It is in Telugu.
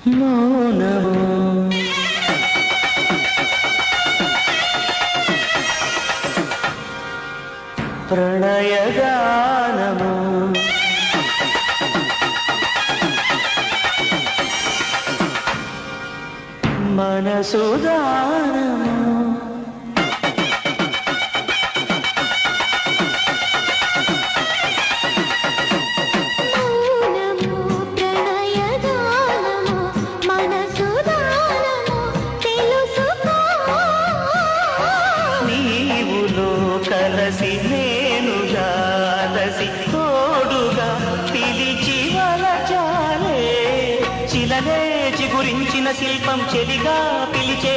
మౌనము ప్రణయగానము మనసుదానము కలసి నేను జాలసి తోడుగా పిలిచి వలచాలే చిలనే చిగురించిన శిల్పం చెలిగా పిలిచే